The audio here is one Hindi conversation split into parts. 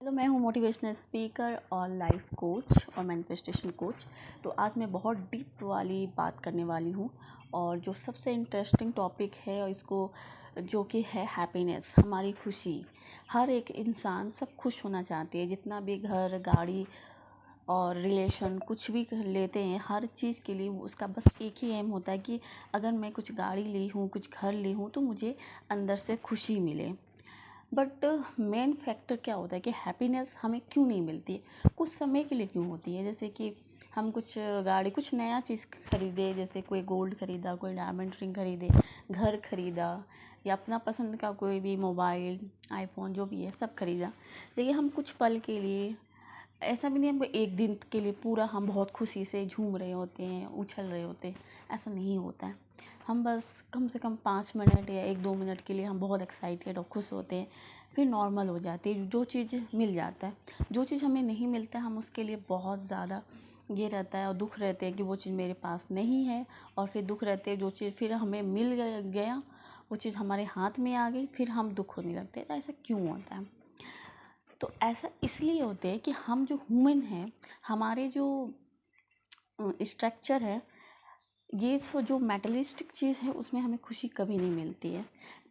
हेलो, मैं हूँ मोटिवेशनल स्पीकर और लाइफ कोच और मैनिफेस्टेशन कोच। तो आज मैं बहुत डीप वाली बात करने वाली हूँ और जो सबसे इंटरेस्टिंग टॉपिक है और इसको जो कि है हैप्पीनेस, हमारी खुशी। हर एक इंसान सब खुश होना चाहती है, जितना भी घर गाड़ी और रिलेशन कुछ भी लेते हैं, हर चीज़ के लिए उसका बस एक ही एम होता है कि अगर मैं कुछ गाड़ी ली हूँ, कुछ घर ली हूँ तो मुझे अंदर से खुशी मिले। बट मेन फैक्टर क्या होता है कि हैप्पीनेस हमें क्यों नहीं मिलती है, कुछ समय के लिए क्यों होती है। जैसे कि हम कुछ गाड़ी कुछ नया चीज़ खरीदे, जैसे कोई गोल्ड खरीदा, कोई डायमंड रिंग खरीदे, घर खरीदा या अपना पसंद का कोई भी मोबाइल, आईफोन जो भी है सब खरीदा। देखिए, हम कुछ पल के लिए, ऐसा भी नहीं हमको एक दिन के लिए पूरा हम बहुत खुशी से झूम रहे होते हैं, उछल रहे होते हैं, ऐसा नहीं होता है। हम बस कम से कम 5 मिनट या 1-2 मिनट के लिए हम बहुत एक्साइटेड और खुश होते हैं, फिर नॉर्मल हो जाती है। जो चीज़ मिल जाता है, जो चीज़ हमें नहीं मिलता है, हम उसके लिए बहुत ज़्यादा ये रहता है और दुख रहते हैं कि वो चीज़ मेरे पास नहीं है। और फिर दुख रहते हैं जो चीज़ फिर हमें मिल गया, वो चीज़ हमारे हाथ में आ गई, फिर हम दुख होने लगते हैं। तो ऐसा क्यों होता है? तो ऐसा इसलिए होते हैं कि हम जो ह्यूमन हैं, हमारे जो स्ट्रक्चर है, ये जो मेटलिस्टिक चीज़ है उसमें हमें खुशी कभी नहीं मिलती है।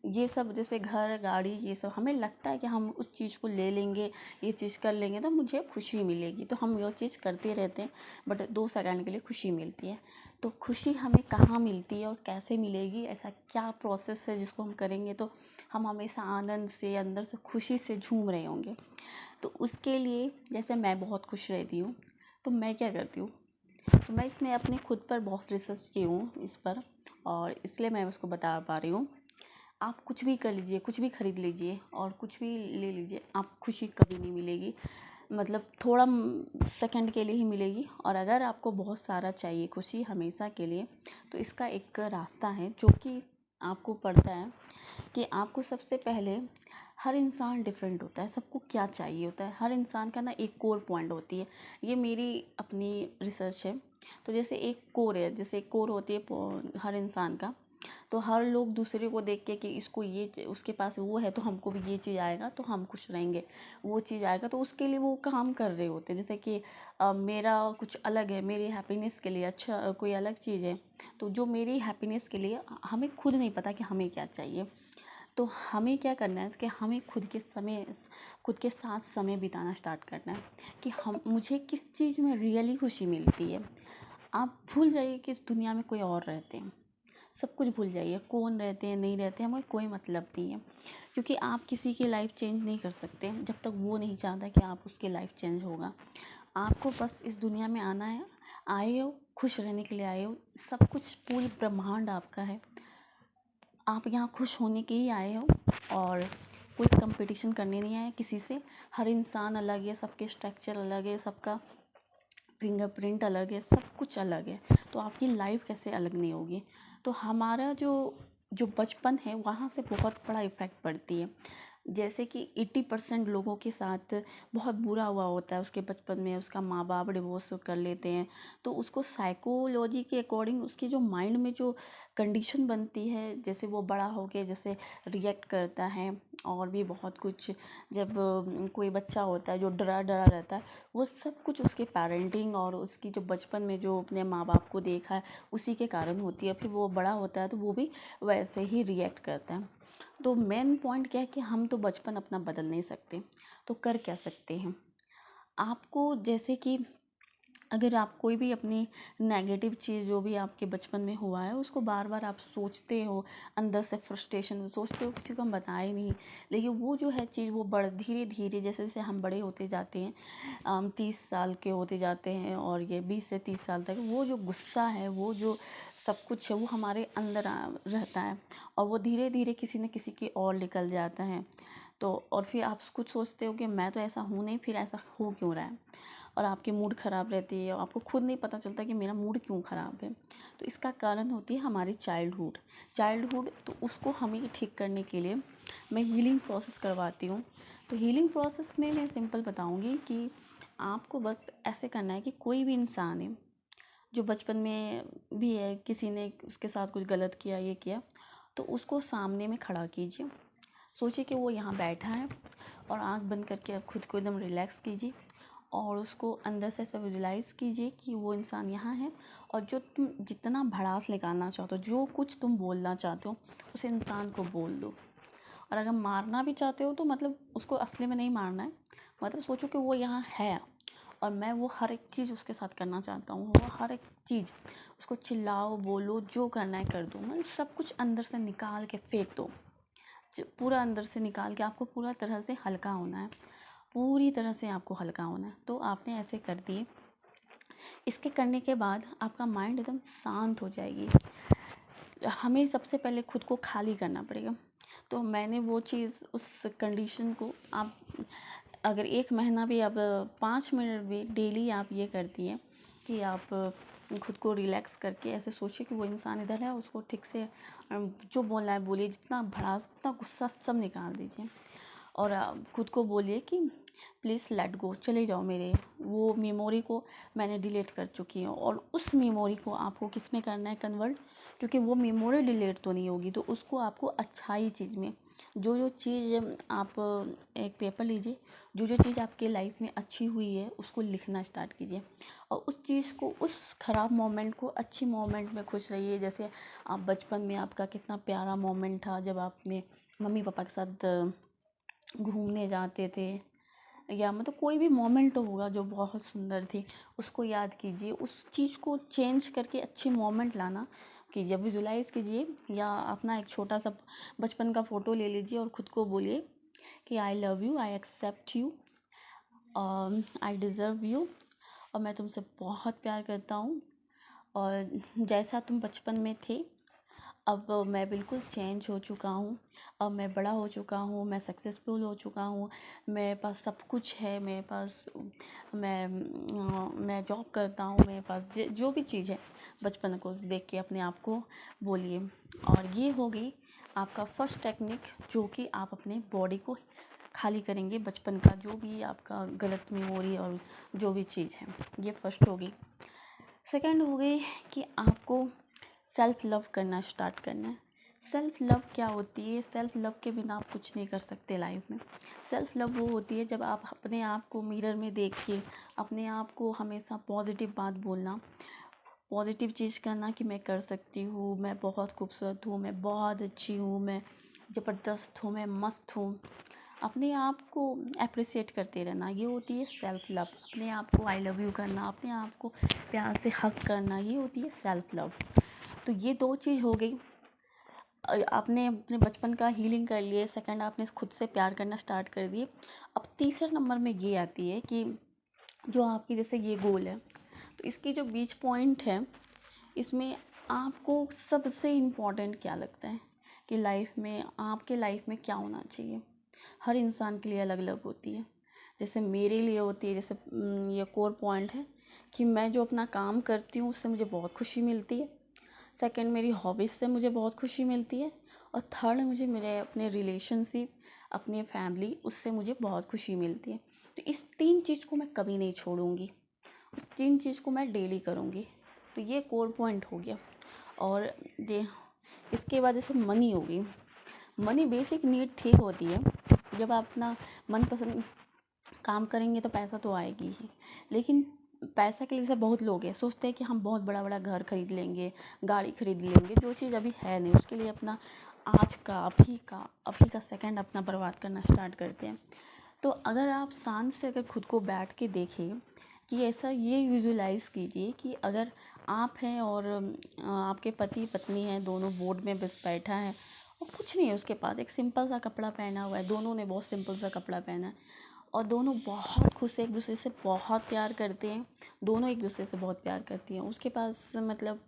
ये सब जैसे घर गाड़ी, ये सब हमें लगता है कि हम उस चीज़ को ले लेंगे, ये चीज़ कर लेंगे तो मुझे खुशी मिलेगी, तो हम वो चीज़ करते रहते हैं। बट 2 सेकंड के लिए खुशी मिलती है। तो खुशी हमें कहाँ मिलती है और कैसे मिलेगी, ऐसा क्या प्रोसेस है जिसको हम करेंगे तो हम हमेशा आनंद से, अंदर से खुशी से झूम रहे होंगे। तो उसके लिए जैसे मैं बहुत खुश रहती हूँ, तो मैं क्या करती हूँ, तो मैं इसमें अपने खुद पर बहुत रिसर्च की हूँ इस पर, और इसलिए मैं उसको बता पा रही हूँ। आप कुछ भी कर लीजिए, कुछ भी खरीद लीजिए और कुछ भी ले लीजिए, आप खुशी कभी नहीं मिलेगी। मतलब थोड़ा सेकंड के लिए ही मिलेगी। और अगर आपको बहुत सारा चाहिए खुशी हमेशा के लिए, तो इसका एक रास्ता है जो कि आपको पड़ता है कि आपको सबसे पहले, हर इंसान डिफरेंट होता है, सबको क्या चाहिए होता है, हर इंसान का ना एक कोर पॉइंट होती है। ये मेरी अपनी रिसर्च है। तो जैसे एक कोर है, जैसे एक कोर होती है हर इंसान का। तो हर लोग दूसरे को देख के कि इसको ये उसके पास वो है तो हमको भी ये चीज़ आएगा तो हम खुश रहेंगे, वो चीज़ आएगा तो उसके लिए वो काम कर रहे होते हैं। जैसे कि मेरा कुछ अलग है, मेरी हैप्पीनेस के लिए अच्छा कोई अलग चीज़ है, तो जो मेरी हैप्पीनेस के लिए हमें खुद नहीं पता कि हमें क्या चाहिए। तो हमें क्या करना है कि हमें खुद के साथ समय बिताना स्टार्ट करना है कि हम मुझे किस चीज़ में रियली खुशी मिलती है। आप भूल जाइए कि इस दुनिया में कोई और रहते हैं, सब कुछ भूल जाइए, कौन रहते हैं नहीं रहते हैं हमें कोई मतलब नहीं है। क्योंकि आप किसी की लाइफ चेंज नहीं कर सकते जब तक वो नहीं चाहता कि आप उसकी लाइफ चेंज होगा। आपको बस इस दुनिया में आना है, आए हो खुश रहने के लिए आए हो, सब कुछ पूरी ब्रह्मांड आपका है, आप यहाँ खुश होने के ही आए हो। और कोई कंपटीशन करने नहीं आए किसी से। हर इंसान अलग है, सबके स्ट्रक्चर अलग है, सबका फिंगरप्रिंट अलग है, सब कुछ अलग है। तो आपकी लाइफ कैसे अलग नहीं होगी। तो हमारा जो जो बचपन है वहाँ से बहुत बड़ा इफ़ेक्ट पड़ती है। जैसे कि 80% लोगों के साथ बहुत बुरा हुआ होता है उसके बचपन में, उसका माँ बाप डिवोर्स कर लेते हैं, तो उसको साइकोलॉजी के अकॉर्डिंग उसके जो माइंड में जो कंडीशन बनती है, जैसे वो बड़ा हो के जैसे रिएक्ट करता है। और भी बहुत कुछ, जब कोई बच्चा होता है जो डरा डरा रहता है, वो सब कुछ उसके पेरेंटिंग और उसकी जो बचपन में जो अपने माँ बाप को देखा है उसी के कारण होती है। फिर वो बड़ा होता है तो वो भी वैसे ही रिएक्ट करता है। तो मेन पॉइंट क्या है कि हम तो बचपन अपना बदल नहीं सकते, तो कर क्या सकते हैं। आपको जैसे कि अगर आप कोई भी अपनी नेगेटिव चीज़ जो भी आपके बचपन में हुआ है उसको बार बार आप सोचते हो, अंदर से फ्रस्ट्रेशन सोचते हो, किसी को हम बताए नहीं, लेकिन वो जो है चीज़ वो धीरे धीरे जैसे जैसे हम बड़े होते जाते हैं, 30 साल के होते जाते हैं और ये 20 से 30 साल तक वो जो गुस्सा है, वो जो सब कुछ है वो हमारे अंदर रहता है और वो धीरे धीरे किसी न किसी की ओर निकल जाता है। तो और फिर आप कुछ सोचते हो कि मैं तो ऐसा हूँ नहीं, फिर ऐसा हो क्यों रहा है, और आपकी मूड ख़राब रहती है और आपको खुद नहीं पता चलता कि मेरा मूड क्यों ख़राब है। तो इसका कारण होती है हमारी चाइल्डहुड। तो उसको हमें ठीक करने के लिए मैं हीलिंग प्रोसेस करवाती हूँ। तो हीलिंग प्रोसेस में मैं सिंपल बताऊँगी कि आपको बस ऐसे करना है कि कोई भी इंसान है जो बचपन में भी है, किसी ने उसके साथ कुछ गलत किया, ये किया, तो उसको सामने में खड़ा कीजिए। सोचिए कि वो यहाँ बैठा है और आँख बंद करके आप खुद को एकदम रिलैक्स कीजिए और उसको अंदर से ऐसा विजुलाइज़ कीजिए कि वो इंसान यहाँ है और जो तुम जितना भड़ास निकालना चाहते हो, जो कुछ तुम बोलना चाहते हो, उस इंसान को बोल दो। और अगर मारना भी चाहते हो तो मतलब उसको असली में नहीं मारना है, मतलब सोचो कि वो यहाँ है और मैं वो हर एक चीज़ उसके साथ करना चाहता हूँ, वो हर एक चीज़ उसको चिल्लाओ, बोलो, जो करना है कर दो, मतलब सब कुछ अंदर से निकाल के फेंक दो। पूरा अंदर से निकाल के आपको पूरा तरह से हल्का होना है, पूरी तरह से आपको हल्का होना है। तो आपने ऐसे कर दिए। इसके करने के बाद आपका माइंड एकदम शांत हो जाएगी। हमें सबसे पहले खुद को खाली करना पड़ेगा। तो मैंने वो चीज़ उस कंडीशन को आप अगर 1 महीना भी आप 5 मिनट भी डेली आप ये करती हैं कि आप खुद को रिलैक्स करके ऐसे सोचिए कि वो इंसान इधर है, उसको ठीक से जो बोलना है बोलिए, जितना भड़ास जितना गुस्सा सब निकाल दीजिए और खुद को बोलिए कि प्लीज़ लेट गो, चले जाओ मेरे वो मेमोरी को मैंने डिलीट कर चुकी हूँ। और उस मेमोरी को आपको किस में करना है कन्वर्ट, क्योंकि वो मेमोरी डिलीट तो नहीं होगी, तो उसको आपको अच्छाई चीज़ में जो चीज़ आप एक पेपर लीजिए, जो चीज़ आपके लाइफ में अच्छी हुई है उसको लिखना स्टार्ट कीजिए और उस चीज़ को, उस ख़राब मोमेंट को अच्छी मोमेंट में खुश रहिए। जैसे आप बचपन में आपका कितना प्यारा मोमेंट था जब आप अपने मम्मी पापा के साथ घूमने जाते थे, या मतलब कोई भी मोमेंट होगा जो बहुत सुंदर थी, उसको याद कीजिए, उस चीज़ को चेंज करके अच्छी मोमेंट लाना कीजिए, विजुलाइज़ कीजिए। या अपना एक छोटा सा बचपन का फ़ोटो ले लीजिए और ख़ुद को बोलिए कि I love you, I accept you, I deserve you, और मैं तुमसे बहुत प्यार करता हूँ और जैसा तुम बचपन में थे अब मैं बिल्कुल चेंज हो चुका हूँ, अब मैं बड़ा हो चुका हूँ, मैं सक्सेसफुल हो चुका हूँ, मेरे पास सब कुछ है, मेरे पास मैं जॉब करता हूँ, मेरे पास जो भी चीज़ है बचपन को देख के अपने आप को बोलिए। और ये हो गई आपका फर्स्ट टेक्निक, जो कि आप अपने बॉडी को खाली करेंगे बचपन का जो भी आपका गलत मेमोरी और जो भी चीज़ है, ये फर्स्ट होगी। सेकंड हो गई कि आपको सेल्फ़ लव करना स्टार्ट करना है। सेल्फ़ लव क्या होती है? सेल्फ़ लव के बिना आप कुछ नहीं कर सकते लाइफ में। सेल्फ़ लव वो होती है जब आप अपने आप को मिरर में देख के अपने आप को हमेशा पॉजिटिव बात बोलना, पॉजिटिव चीज़ करना कि मैं कर सकती हूँ, मैं बहुत खूबसूरत हूँ, मैं बहुत अच्छी हूँ, मैं ज़बरदस्त हूँ, मैं मस्त हूँ। अपने आप को एप्रिसिएट करते रहना, ये होती है सेल्फ़ लव। अपने आप को आई लव यू करना, अपने आप को प्यार से हग करना, ये होती है सेल्फ़ लव। तो ये 2 चीज़ हो गई। आपने अपने बचपन का हीलिंग कर लिए, सेकंड आपने खुद से प्यार करना स्टार्ट कर दिए। अब तीसरे नंबर में ये आती है कि जो आपकी जैसे ये गोल है, तो इसकी जो बीच पॉइंट है, इसमें आपको सबसे इम्पोर्टेंट क्या लगता है कि लाइफ में, आपके लाइफ में क्या होना चाहिए? हर इंसान के लिए अलग अलग होती है। जैसे मेरे लिए होती है, जैसे ये कोर पॉइंट है कि मैं जो अपना काम करती हूँ उससे मुझे बहुत खुशी मिलती है। सेकंड मेरी हॉबीज़ से मुझे बहुत खुशी मिलती है और थर्ड मुझे मेरे अपने रिलेशनशिप, अपनी फैमिली, उससे मुझे बहुत खुशी मिलती है। तो इस 3 चीज़ को मैं कभी नहीं छोड़ूंगी, उस 3 चीज़ को मैं डेली करूँगी। तो ये कोर पॉइंट हो गया। और ये इसके बाद जैसे मनी होगी, मनी बेसिक नीड ठीक होती है। जब आप अपना मनपसंद काम करेंगे तो पैसा तो आएगी ही, लेकिन पैसा के लिए जैसे बहुत लोग हैं सोचते हैं कि हम बहुत बड़ा बड़ा घर खरीद लेंगे, गाड़ी खरीद लेंगे, जो चीज़ अभी है नहीं, उसके लिए अपना आज का अभी का सेकंड अपना बर्बाद करना स्टार्ट करते हैं। तो अगर आप शांत से अगर खुद को बैठ के देखें कि ऐसा ये विजुलाइज़ कीजिए कि अगर आप हैं और आपके पति पत्नी हैं, दोनों बोर्ड में बस बैठा है और कुछ नहीं है उसके पास, एक सिंपल सा कपड़ा पहना हुआ है, दोनों ने बहुत सिंपल सा कपड़ा पहना है और दोनों बहुत खुश एक दूसरे से बहुत प्यार करते हैं, दोनों एक दूसरे से बहुत प्यार करती हैं। उसके पास मतलब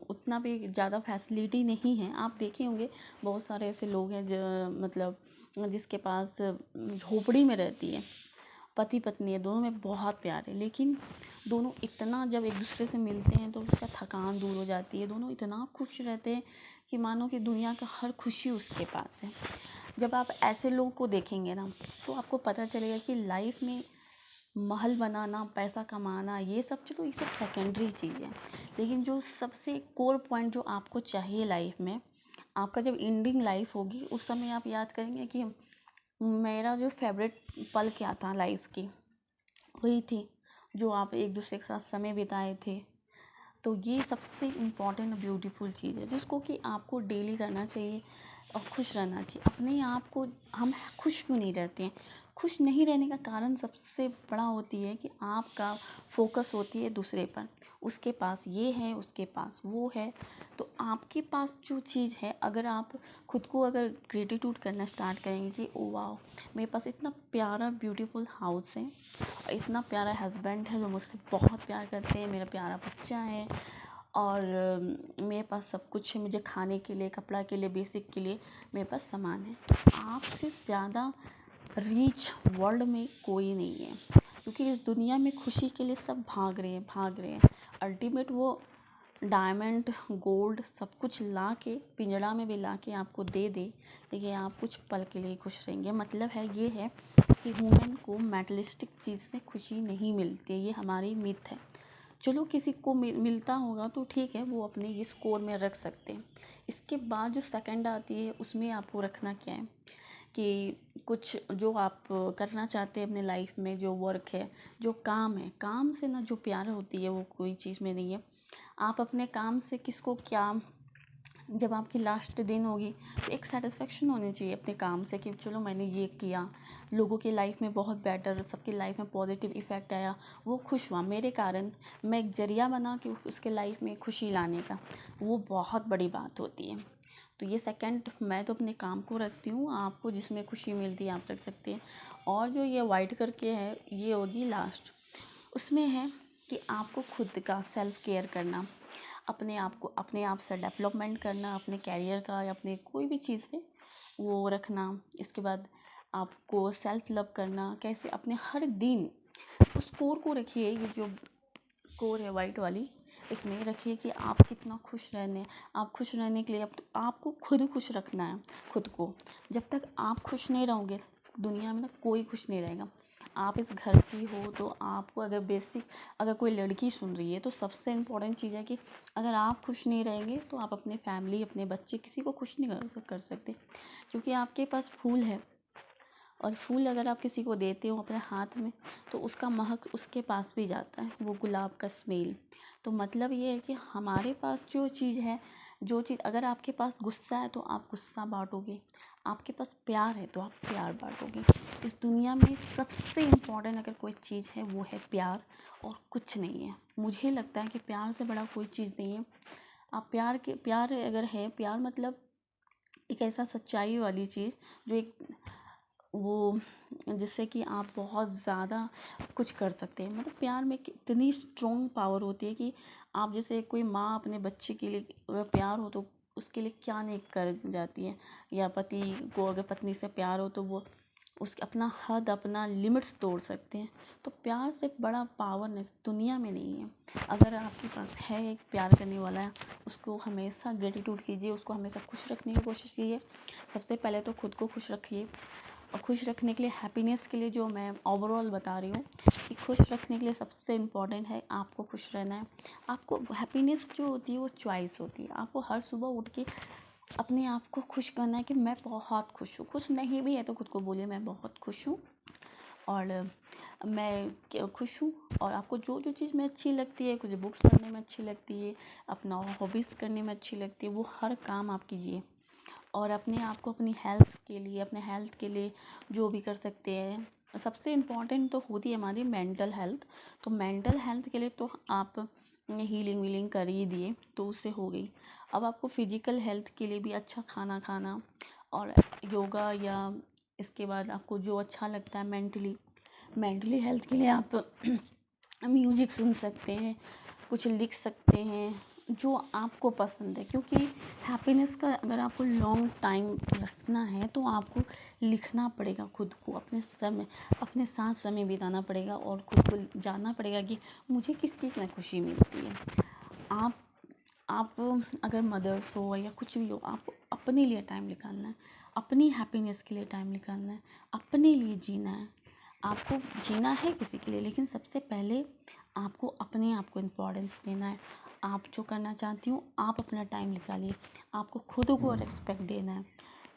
उतना भी ज़्यादा फैसिलिटी नहीं है। आप देखे होंगे बहुत सारे ऐसे लोग हैं जो मतलब जिसके पास झोपड़ी में रहती है, पति पत्नी है, दोनों में बहुत प्यार है, लेकिन दोनों इतना जब एक दूसरे से मिलते हैं तो उसका थकान दूर हो जाती है, दोनों इतना खुश रहते हैं कि मानो कि दुनिया का हर खुशी उसके पास है। जब आप ऐसे लोगों को देखेंगे ना तो आपको पता चलेगा कि लाइफ में महल बनाना, पैसा कमाना, ये सब चलो ये सब सेकेंडरी चीज़ है, लेकिन जो सबसे कोर पॉइंट जो आपको चाहिए लाइफ में, आपका जब एंडिंग लाइफ होगी उस समय आप याद करेंगे कि मेरा जो फेवरेट पल क्या था लाइफ की, वही थी जो आप एक दूसरे के साथ समय बिताए थे। तो ये सबसे इम्पॉर्टेंट ब्यूटीफुल चीज़ है जिसको कि आपको डेली करना चाहिए और खुश रहना चाहिए अपने आप को। हम खुश क्यों नहीं रहते हैं? खुश नहीं रहने का कारण सबसे बड़ा होती है कि आपका फोकस होती है दूसरे पर, उसके पास ये है, उसके पास वो है। तो आपके पास जो चीज़ है, अगर आप खुद को अगर ग्रेटिट्यूड करना स्टार्ट करेंगे कि ओ वाह, मेरे पास इतना प्यारा ब्यूटीफुल हाउस है, इतना प्यारा हस्बैंड है जो मुझसे बहुत प्यार करते हैं, मेरा प्यारा बच्चा है, और मेरे पास सब कुछ है, मुझे खाने के लिए, कपड़ा के लिए, बेसिक के लिए मेरे पास सामान है। तो आपसे ज़्यादा रीच वर्ल्ड में कोई नहीं है, क्योंकि इस दुनिया में खुशी के लिए सब भाग रहे हैं। अल्टीमेट वो डायमंड, गोल्ड सब कुछ ला के पिंजड़ा में भी ला के आपको दे दे, लेकिन आप कुछ पल के लिए खुश रहेंगे। मतलब है ये है कि ह्यूमन को मैटेरियलिस्टिक चीज़ से खुशी नहीं मिलती, ये हमारी मिथ है। चलो किसी को मिलता होगा तो ठीक है, वो अपने ये स्कोर में रख सकते हैं। इसके बाद जो सेकंड आती है उसमें आपको रखना क्या है कि कुछ जो आप करना चाहते हैं अपने लाइफ में, जो वर्क है, जो काम है, काम से ना जो प्यार होती है वो कोई चीज़ में नहीं है। आप अपने काम से किसको क्या, जब आपकी लास्ट दिन होगी तो एक सेटिस्फेक्शन होनी चाहिए अपने काम से कि चलो मैंने ये किया, लोगों की लाइफ में बहुत बेटर, सबकी लाइफ में पॉजिटिव इफ़ेक्ट आया, वो खुश हुआ मेरे कारण, मैं एक जरिया बना कि उसके लाइफ में खुशी लाने का, वो बहुत बड़ी बात होती है। तो ये सेकंड मैं तो अपने काम को रखती हूँ, आपको जिसमें खुशी मिलती है आप रख सकते हैं। और जो ये वाइट करके है ये होगी लास्ट, उसमें है कि आपको खुद का सेल्फ केयर करना, अपने आप को अपने आप से डेवलपमेंट करना, अपने कैरियर का या अपने कोई भी चीज़ से वो रखना। इसके बाद आपको सेल्फ लव करना, कैसे अपने हर दिन उस स्कोर को रखिए, ये जो स्कोर है वाइट वाली, इसमें रखिए कि आप कितना खुश रहने, आप खुश रहने के लिए आपको खुद खुश रखना है खुद को। जब तक आप खुश नहीं रहोगे दुनिया में ना कोई खुश नहीं रहेगा। आप इस घर की हो तो आपको अगर बेसिक, अगर कोई लड़की सुन रही है तो सबसे इम्पोर्टेंट चीज़ है कि अगर आप खुश नहीं रहेंगे तो आप अपने फैमिली, अपने बच्चे, किसी को खुश नहीं कर सकते। क्योंकि आपके पास फूल है और फूल अगर आप किसी को देते हो अपने हाथ में तो उसका महक उसके पास भी जाता है, वो गुलाब का स्मेल। तो मतलब ये है कि हमारे पास जो चीज़ है, जो चीज़, अगर आपके पास गुस्सा है तो आप गुस्सा बांटोगे, आपके पास प्यार है तो आप प्यार बांटोगे। इस दुनिया में सबसे इम्पोर्टेंट अगर कोई चीज़ है वो है प्यार, और कुछ नहीं है। मुझे लगता है कि प्यार से बड़ा कोई चीज़ नहीं है। आप प्यार अगर है, प्यार मतलब एक ऐसा सच्चाई वाली चीज़ जो एक वो, जिससे कि आप बहुत ज़्यादा कुछ कर सकते हैं। मतलब प्यार में कितनी स्ट्रॉन्ग पावर होती है कि आप, जैसे कोई माँ अपने बच्चे के लिए अगर प्यार हो तो उसके लिए क्या नहीं कर जाती है, या पति को अगर पत्नी से प्यार हो तो वो उस अपना हद, अपना लिमिट्स तोड़ सकते हैं। तो प्यार से बड़ा पावरनेस दुनिया में नहीं है। अगर आपके पास है एक प्यार करने वाला है, उसको हमेशा ग्रेटिट्यूड कीजिए, उसको हमेशा खुश रखने की कोशिश कीजिए। सबसे पहले तो खुद को खुश रखिए, और खुश रखने के लिए, हैप्पीनेस के लिए जो मैं ओवरऑल बता रही हूँ कि खुश रखने के लिए सबसे इम्पॉर्टेंट है आपको खुश रहना है। आपको हैप्पीनेस जो होती है वो चॉइस होती है। आपको हर सुबह उठ के अपने आप को खुश करना है कि मैं बहुत खुश हूँ। खुश नहीं भी है तो खुद को बोलिए मैं बहुत खुश हूँ, और मैं खुश हूँ। और आपको जो जो चीज़ में अच्छी लगती है, कुछ बुक्स पढ़ने में अच्छी लगती है, अपना हॉबीज़ करने में अच्छी लगती है, वो हर काम आप कीजिए। और अपने आप को अपनी हेल्थ के लिए, अपने हेल्थ के लिए जो भी कर सकते हैं, सबसे इम्पॉर्टेंट तो होती है हमारी मेंटल हेल्थ। तो मेंटल हेल्थ के लिए तो आप हीलिंग वीलिंग कर ही दिए तो उससे हो गई। अब आपको फिजिकल हेल्थ के लिए भी अच्छा खाना खाना और योगा, या इसके बाद आपको जो अच्छा लगता है मेंटली हेल्थ के लिए आप म्यूजिक सुन सकते हैं, कुछ लिख सकते हैं जो आपको पसंद है। क्योंकि हैप्पीनेस का अगर आपको लॉन्ग टाइम रखना है तो आपको लिखना पड़ेगा, खुद को अपने साथ समय बिताना पड़ेगा, और खुद को जानना पड़ेगा कि मुझे किस चीज़ में खुशी मिलती है। आप आप अगर मदर्स हो या कुछ भी हो, आपको अपने लिए टाइम निकालना है, अपनी हैप्पीनेस के लिए टाइम निकालना है, अपने लिए जीना है। आपको जीना है किसी के लिए, लेकिन सबसे पहले आपको अपने आप को इम्पोर्टेंस देना है। आप जो करना चाहती हो, आप अपना टाइम निकालिए, आपको खुद को रिस्पेक्ट देना है।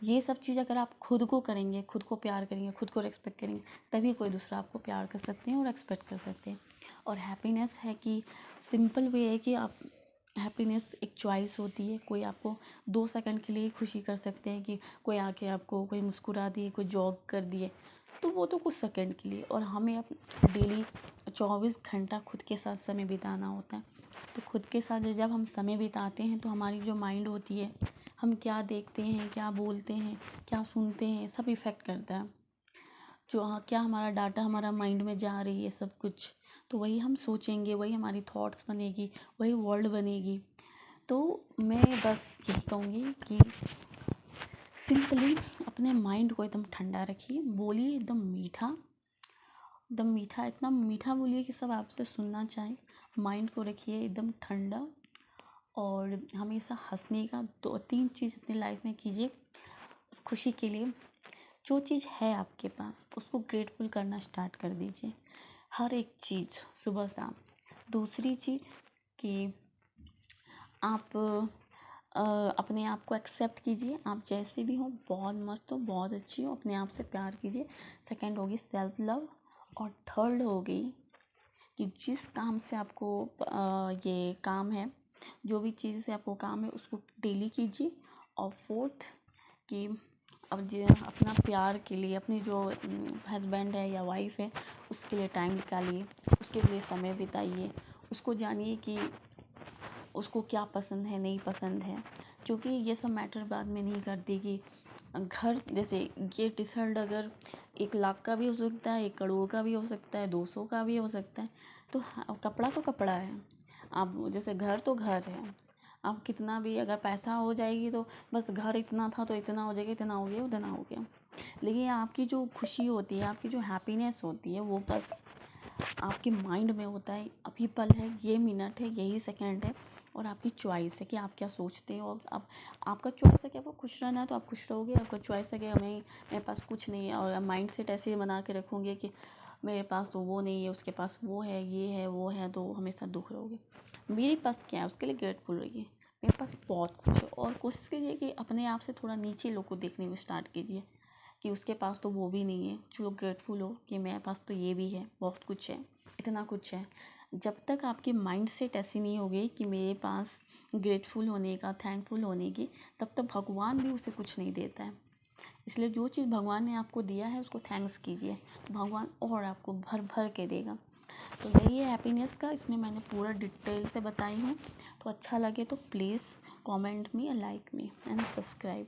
ये सब चीज़ अगर आप खुद को करेंगे, खुद को प्यार करेंगे, खुद को रिस्पेक्ट करेंगे, तभी कोई दूसरा आपको प्यार कर सकते हैं और एक्सपेक्ट कर सकते हैं। और हैप्पीनेस है कि सिंपल वे है कि आप, हैप्पीनेस एक चॉइस होती है। कोई आपको 2 सेकंड के लिए खुशी कर सकते हैं कि कोई आके आपको कोई मुस्कुरा दिए, कोई जॉब कर दिए, तो वो तो कुछ सेकंड के लिए। और हमें अब डेली 24 घंटा खुद के साथ समय बिताना होता है। तो खुद के साथ जब हम समय बिताते हैं तो हमारी जो माइंड होती है, हम क्या देखते हैं, क्या बोलते हैं, क्या सुनते हैं, सब इफ़ेक्ट करता है। जो क्या हमारा डाटा हमारा माइंड में जा रही है सब कुछ, तो वही हम सोचेंगे, वही हमारी थॉट्स बनेगी, वही वर्ल्ड बनेगी। तो मैं बस यही कहूँगी कि सिंपली अपने माइंड को एकदम ठंडा रखिए, बोलिए एकदम मीठा, एकदम मीठा, इतना मीठा बोलिए कि सब आपसे सुनना चाहें। माइंड को रखिए एकदम ठंडा, और हमेशा हंसने का 2-3 चीज़ अपनी लाइफ में कीजिए खुशी के लिए। जो चीज़ है आपके पास उसको ग्रेटफुल करना स्टार्ट कर दीजिए, हर एक चीज़ सुबह शाम। दूसरी चीज़ कि आप अपने आप को एक्सेप्ट कीजिए, आप जैसे भी हो, बहुत मस्त हो, बहुत अच्छी हो, अपने आप से प्यार कीजिए। सेकंड होगी सेल्फ लव, और थर्ड हो गई कि जिस काम से आपको ये काम है, जो भी चीज़ से आपको काम है उसको डेली कीजिए। और फोर्थ कि अब अपना प्यार के लिए, अपनी जो हस्बैंड है या वाइफ है उसके लिए टाइम निकालिए, उसके लिए समय बिताइए, उसको जानिए कि उसको क्या पसंद है, नहीं पसंद है। क्योंकि ये सब मैटर बाद में नहीं करती कि घर, जैसे ये टी शर्ट अगर 1 लाख का भी हो सकता है, 1 करोड़ का भी हो सकता है, 200 का भी हो सकता है, तो कपड़ा तो कपड़ा है। आप जैसे घर तो घर है, आप कितना भी अगर पैसा हो जाएगी तो बस घर इतना था तो इतना हो जाएगा, इतना हो गया उतना हो गया। लेकिन आपकी जो खुशी होती है, आपकी जो हैप्पीनेस होती है, वो बस आपके माइंड में होता है। अभी पल है, ये मिनट है, यही सेकंड है, और आपकी चॉइस है कि आप क्या सोचते हो। अब आपका चॉइस है कि आपको खुश रहना है तो आप खुश रहोगे, आपका चॉइस है कि मेरे पास कुछ नहीं है, और माइंड सेट ऐसे बना के रखोगे कि मेरे पास तो वो नहीं है, उसके पास वो है, ये है, वो है, तो हमेशा दुख रहोगे। मेरे पास क्या है उसके लिए ग्रेटफुल रहिए, मेरे पास बहुत कुछ है। और कोशिश कीजिए कि अपने आप से थोड़ा नीचे लोग को देखने को स्टार्ट कीजिए कि उसके पास तो वो भी नहीं है। चलो ग्रेटफुल हो कि मेरे पास तो ये भी है, बहुत कुछ है, इतना कुछ है। जब तक आपकी माइंड सेट ऐसी नहीं होगी कि मेरे पास ग्रेटफुल होने का, थैंकफुल होने की, तब तक भगवान भी उसे कुछ नहीं देता है। इसलिए जो चीज़ भगवान ने आपको दिया है उसको थैंक्स कीजिए, भगवान और आपको भर भर के देगा। तो यही है हैप्पीनेस का, इसमें मैंने पूरा डिटेल से बताई हूँ। तो अच्छा लगे तो please comment me, like me and subscribe.